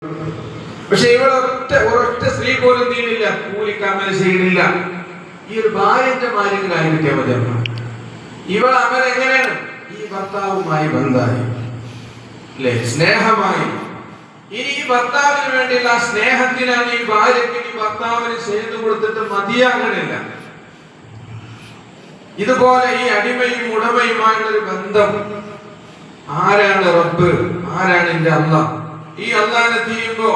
പക്ഷെ ഒരൊറ്റ സ്ത്രീ പോലും നീനില്ല, കൂലിക്കമൽ ചെയ്യണില്ല. ഈ ഒരു ഭാര്യന്റെ മാലികനായിരിക്കാൻ മതി. ഇവൾ അമൽ എങ്ങനെയാണ്? ഈ ഭർത്താവുമായി ബന്ധമായി, അല്ലെ, സ്നേഹമായി. ഇനി ഈ ഭർത്താവിന് വേണ്ടിയുള്ള ആ സ്നേഹത്തിനാണ് ഈ ഭാര്യയ്ക്ക് ഈ ഭർത്താവിന് ചെയ്തു കൊടുത്തിട്ട് മതിയാകണില്ല. ഇതുപോലെ ഈ അടിമയും ഉടമയുമായുള്ളൊരു ബന്ധം, ആരാണ് റബ്ബ്, ആരാണ് എന്റെ അല്ലാഹ്, ഈ അല്ലാഹനെ ചെയ്യുമ്പോ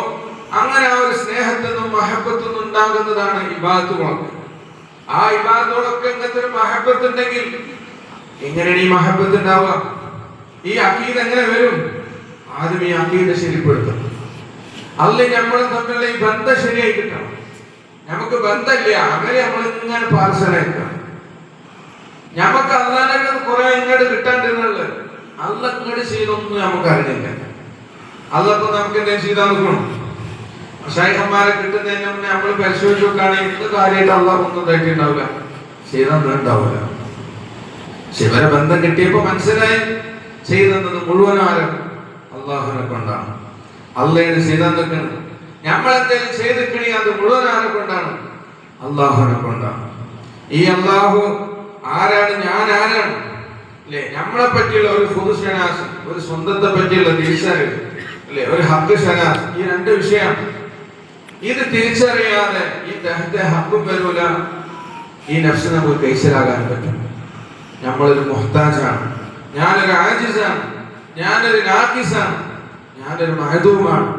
അങ്ങനെ ആ ഒരു സ്നേഹത്തിൽ നിന്നും മഹബത്തിൽ നിന്നും ഉണ്ടാകുന്നതാണ് ഇബാദത്തുകളൊക്കെ. ആ ഇബാദത്തുകളൊക്കെ ഇങ്ങനത്തെ ഒരു മഹബത്ത് ഉണ്ടെങ്കിൽ എങ്ങനെയാണ് ഈ മഹബത്ത് ഉണ്ടാവുക? ഈ അഖീദ എങ്ങനെ വരും? ആദ്യം ഈ അഖീദ ശരിപ്പെടുത്തണം. അല്ലെ നമ്മളും തമ്മിലുള്ള ഈ ബന്ധം ശരിയായി കിട്ടണം. നമുക്ക് ബന്ധമില്ല, അങ്ങനെ നമ്മൾ ഇങ്ങനെ പാർസലായിക്കണം. നമുക്ക് അല്ലാഹനെ കുറെ ഇങ്ങോട്ട് കിട്ടാണ്ടിരുന്നുള്ളത്, അല്ലാഹ് ഇങ്ങോട്ട് ചെയ്തൊന്നും നമുക്ക് അറിയില്ല. അല്ലാഹ് നമുക്ക് എന്തെങ്കിലും ചെയ്താൽ നോക്കണം. ശൈഖന്മാരെ കിട്ടുന്നതിന് മുന്നേ നമ്മൾ പരിശോധിച്ച് നോക്കുകയാണെങ്കിൽ എന്ത് കാര്യമായിട്ട് അല്ലാഹ് ഒന്നും ഇതായിട്ടുണ്ടാവില്ല, ചെയ്തൊന്നും ഉണ്ടാവില്ല. പക്ഷെ ഇവരെ ബന്ധം കിട്ടിയപ്പോ മനസ്സിലായി ചെയ്തെന്നത് മുഴുവനാരും അള്ളാഹുവിനെ കൊണ്ടാണ്. അള്ളയാണ് ചെയ്താൽ നിൽക്കുന്നത്. നമ്മൾ എന്തെങ്കിലും ചെയ്തിക്കണി അത് മുഴുവനാരെ കൊണ്ടാണ്, അള്ളാഹുവിനെ കൊണ്ടാണ്. ഈ അള്ളാഹു ആരാണ്, ഞാൻ ആരാണ്, അല്ലെ, നമ്മളെ പറ്റിയുള്ള ഒരു പൊതുശനാസ്, ഒരു സ്വന്തത്തെ പറ്റിയുള്ള തിരിച്ചറിവ്, അല്ലെ, ഒരു ഹക്ക് ശനാസ്, ഈ രണ്ട് വിഷയമാണ്. ഇത് തിരിച്ചറിയാതെ ഈ ദഹത്തെ ഹക്കും വരൂല. ഈ നഫ്സ് നമുക്ക് കൈസലാകാൻ പറ്റും. നമ്മളൊരു മുഹ്താജാണ്, ഞാനൊരു ആജിസാണ്, ഞാനൊരു നാഖിസാണ്, ഞാനൊരു മഹദൂമാണ്.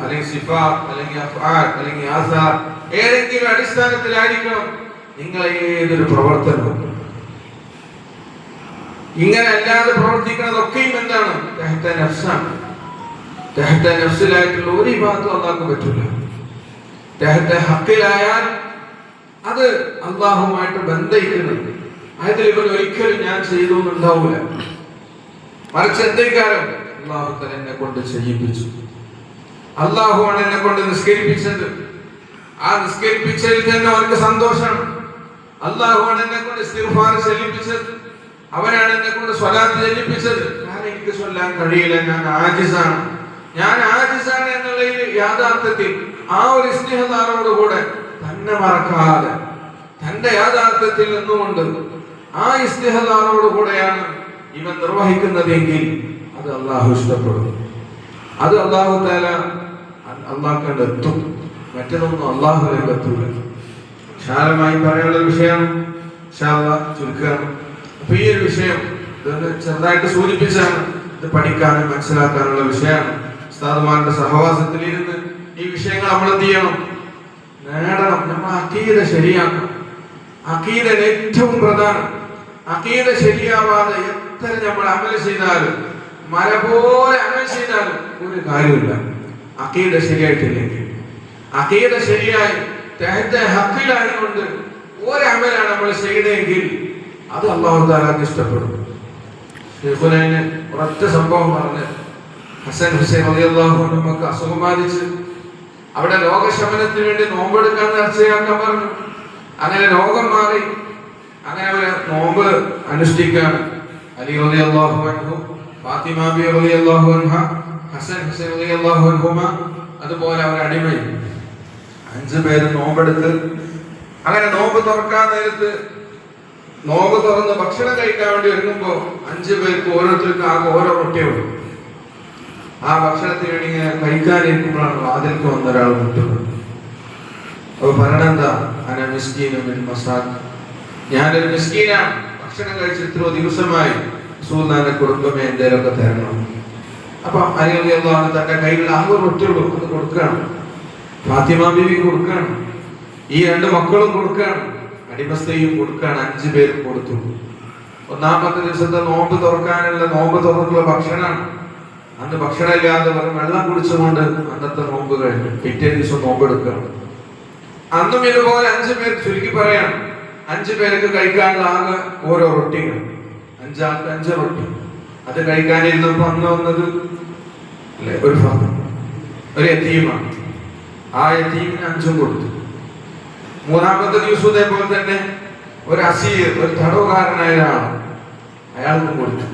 അല്ലെങ്കിൽ സിഫാത്ത്, അല്ലെങ്കിൽ അഫ്ആൽ, അല്ലെങ്കിൽ ആസാർ, ഏതെങ്കിലും അടിസ്ഥാനത്തിലായിരിക്കണം നിങ്ങൾ ഏതൊരു പ്രവർത്തനവും. ഇങ്ങനെ അല്ലാതെ പ്രവർത്തിക്കുന്നതൊക്കെയും എന്താണ്? തഹ്ത നഫ്സാണ്. തഹ്ത നഫ്സിലായിട്ടുള്ള ഒരു ഇബാദത്തും അല്ലാഹ്ക്ക് പറ്റില്ല. തഹ്ത ഹഖിലായാൽ അത് അള്ളാഹുമായിട്ട് ബന്ധയിക്കുന്നുണ്ട്. അതിൽ ഇവൻ ഒരിക്കലും ഞാൻ ചെയ്തു എന്നുണ്ടാവൂല. മറിച്ച് എന്തെങ്കിലും അള്ളാഹു തആല എന്നെ കൊണ്ട് ചെയ്യിപ്പിച്ചു. അള്ളാഹുവാണ് എന്നെ കൊണ്ട് നിസ്കരിപ്പിച്ചത്. ആ നിസ്കരിപ്പിച്ചതിൽ തന്നെ അവർക്ക് സന്തോഷമാണ്. അള്ളാഹുവാണ് എന്നെ കൊണ്ട് ഇസ്തിഗ്ഫാർ ചൊല്ലിപ്പിച്ചത്. അവനാണ് എന്നെ കൊണ്ട് സ്വലാത്ത് ചൊല്ലിപ്പിച്ചത്. ഞാൻ എനിക്ക് ചൊല്ലാൻ കഴിയില്ല, ഞാൻ ആജിസാണ്. ഞാൻ ആജിസാണ് എന്നുള്ള യാഥാർത്ഥ്യത്തിൽ ആ ഒരു ഇസ്തിഗ്ഫാറോടുകൂടെ തന്നെ മറക്കാതെ തന്റെ യാഥാർത്ഥ്യത്തിൽ നിന്നുകൊണ്ട് ആ ഇസ്തിഗ്ഫാറോടുകൂടെയാണ് ഇവൻ നിർവഹിക്കുന്നതെങ്കിൽ അത് അള്ളാഹു ഇഷ്ടപ്പെടും. അത് അള്ളാഹു തആല അള്ളാഹ്ക്ക് എത്തും. മറ്റൊന്നും അള്ളാഹുവിലേക്ക് എത്തൂല. വിശാലമായി പറയാനുള്ള വിഷയം ചുരുക്കുകയാണ്. അപ്പൊ ഈ ഒരു വിഷയം ചെറുതായിട്ട് സൂചിപ്പിച്ചാണ്. ഇത് പഠിക്കാനും മനസ്സിലാക്കാനുള്ള വിഷയമാണ്. ഉസ്താദുമാരുടെ സഹവാസത്തിൽ ഇരുന്ന് ഈ വിഷയങ്ങൾ നമ്മൾ എന്ത് ചെയ്യണം? നേടണം. നമ്മൾ അഖീദ ശരിയാക്കണം. അഖീദ ഏറ്റവും പ്രധാനം. അഖീദ ശരിയാവാതെ എത്ര നമ്മൾ അമൽ ചെയ്താലും, മല പോലെ അമൽ ചെയ്താലും ഒരു കാര്യമില്ല. അഖീദ ശരിയായിട്ടില്ലെങ്കിൽ, അഖീദ ശരിയായി ഹഖിലായതുകൊണ്ട് ഒരു അമലാണ് നമ്മൾ ചെയ്തതെങ്കിൽ അത് അല്ലാഹു തആലക്ക് ഇഷ്ടപ്പെടും. ശൈഖുനൈന് ഒരൊറ്റ സംഭവം പറഞ്ഞ്, ഹസൻ ഹുസൈൻ റളിയല്ലാഹു അൻഹുമക്ക് അസുഖം ബാധിച്ച് അവിടെ രോഗശമനത്തിന് വേണ്ടി നോമ്പെടുക്കാൻ നേർച്ചയാക്കാൻ പറഞ്ഞു. അങ്ങനെ രോഗം മാറി. അങ്ങനെ അവര് നോമ്പ് അനുഷ്ഠിക്കാൻ അലി റളിയല്ലാഹു അൻഹു, ഫാത്തിമ ബി റളിയല്ലാഹു അൻഹ, ഹസൻ ഹുസൈൻ റളിയല്ലാഹു അൻഹുമ, അതുപോലെ അവർ അടിമയും 5 പേര് നോമ്പെടുത്ത് അങ്ങനെ നോമ്പ് തുറക്കാൻ നേരത്ത് നോമ്പ് തുറന്ന് ഭക്ഷണം കഴിക്കാൻ വേണ്ടി ഒരുങ്ങുമ്പോ 5 പേർക്ക് ഓരോരുത്തർക്കും ആകെ ഓരോ റൊട്ടിയുള്ളൂ. ആ ഭക്ഷണത്തിന് വേണ്ടി ഇങ്ങനെ കഴിക്കാനിരിക്കുമ്പോഴാണ് വാതിൽക്ക് വന്ന ഒരാൾ മുട്ടുന്നത്. അപ്പൊ പറയണെന്താ? അന മിസ്കീനും ഞാനൊരു മിസ്കീനാണ്, ഭക്ഷണം കഴിച്ച് ഇത്രയോ ദിവസമായി, റസൂലുള്ളാഹിന്റെ കുടുംബമേ എന്തേലൊക്കെ തരണം. അപ്പൊ അലി റളിയല്ലാഹു അൻഹു തന്റെ കയ്യിൽ ആകെ റൊട്ടിയുള്ളൂ, അത് കൊടുക്കുകയാണ്. ഫാത്തിമ ബീവി കൊടുക്കുകയാണ്. ഈ 2 മക്കളും കൊടുക്കുകയാണ്. അടിമസ്ത്രീയും കൊടുക്കുകയാണ്. 5 പേരും കൊടുത്തു. 1-ാമത്തെ ദിവസത്തെ നോമ്പ് തുറക്കാനുള്ള നോമ്പ് തുറക്കുള്ള ഭക്ഷണമാണ്. അന്ന് ഭക്ഷണമില്ലാതെ വെറും വെള്ളം കുടിച്ചുകൊണ്ട് അന്നത്തെ നോമ്പ് കഴിഞ്ഞു. പിറ്റേ ദിവസം നോമ്പെടുക്കുകയാണ്. അന്നും ഇതുപോലെ 5 പേർ, ചുരുക്കി പറയാണ്, 5 പേർക്ക് കഴിക്കാനുള്ള ആകെ ഓരോ റൊട്ടികൾ, 5 ആൾക്ക് 5 റൊട്ടി. അത് കഴിക്കാനിരുന്നപ്പോ അന്ന് വന്നത് അല്ലെ ഒരു യതീമാണ്. ആ യതീമിന് 5 കൊടുത്തു. 3-ാമത്തെ ദിവസം ഇതേപോലെ തന്നെ ഒരു അസീർ, ഒരു തടവുകാരനായ ഒരാൾ, അയാൾക്കും കൊടുത്തു.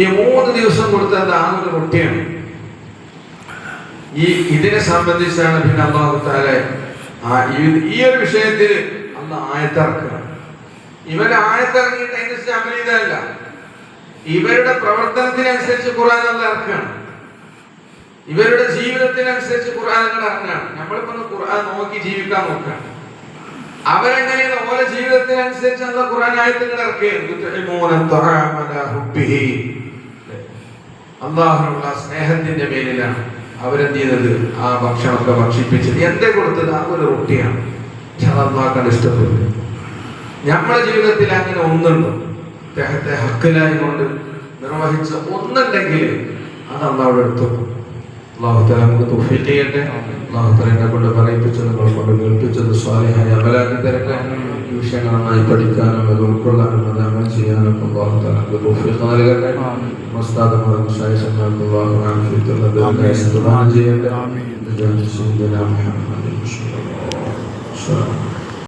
ഈ 3 ദിവസം കൊടുത്തത് ആ ഒരു റൊട്ടിയാണ്. ഇതിനെ സംബന്ധിച്ചാണ് പിന്നെ അല്ലാഹു തആല ഈ ഒരു വിഷയത്തിൽ അല്ലാഹ് ആയത്തിറക്കുക. ഇവര് ആയത്തിറങ്ങിയിട്ട് അതിനനുസരിച്ച് അമൽ ചെയ്തതല്ല, ഇവരുടെ പ്രവർത്തനത്തിനനുസരിച്ച് ഖുർആൻ അല്ലാഹ് ഇറക്കുകയാണ്. ഇവരുടെ ജീവിതത്തിനനുസരിച്ച് ഖുർആൻ ഇറങ്ങുകയാണ്. നമ്മളിപ്പോ ഖുർആൻ നോക്കി ജീവിക്കാൻ നോക്കുകയാണ്. അവരെങ്ങനെയാണ് ഓരോ ജീവിതത്തിനനുസരിച്ച് അല്ലാഹ് ഖുർആൻ ആയത്തുകൾ ഇറക്കുകയാണ്. അല്ലാഹുവിനുള്ള സ്നേഹത്തിന്റെ മേലിലാണ് അവരെന്ത് ചെയ്തത്, ആ ഭക്ഷണമൊക്കെ ഭക്ഷിപ്പിച്ചത്. എന്തേ കൊടുത്തത്? ആ ഒരു റൊട്ടിയാണ്. പക്ഷെ അത് അല്ലാഹുവിന് ഇഷ്ടപ്പെട്ടു. നമ്മുടെ ജീവിതത്തിൽ അങ്ങനെ ഒന്നുണ്ടോ? അദ്ദേഹത്തെ ഹക്കിലായി കൊണ്ട് നിർവഹിച്ച ഒന്നുണ്ടെങ്കിൽ അത് അല്ലാഹുവിന്റെ അടുത്ത്. അല്ലാഹു തആല നമുക്ക് തൗഫീഖ് ചെയ്യട്ടെ. അല്ലാഹു തആല എന്നെ കൊണ്ട് പറയിപ്പിച്ചത്, നിങ്ങളെ കൊണ്ട് കേൾപ്പിച്ചത് സ്വാലിഹായ അമലാക്കി തരട്ടെ. ഈ വിഷയങ്ങൾ നന്നായി പഠിക്കാനും അത് ഉൾക്കൊള്ളാനും അത് അമൽ ചെയ്യാനും അല്ലാഹു തആല നമുക്ക് തൗഫീഖ് നൽകട്ടെ. മസ്താദമാർ മുശായിഖന്മാർക്ക് അല്ലാഹു ആഫിയത്തുള്ള ദീർഘായുസ്സ് പ്രദാനം ചെയ്യട്ടെ. ആമീൻ.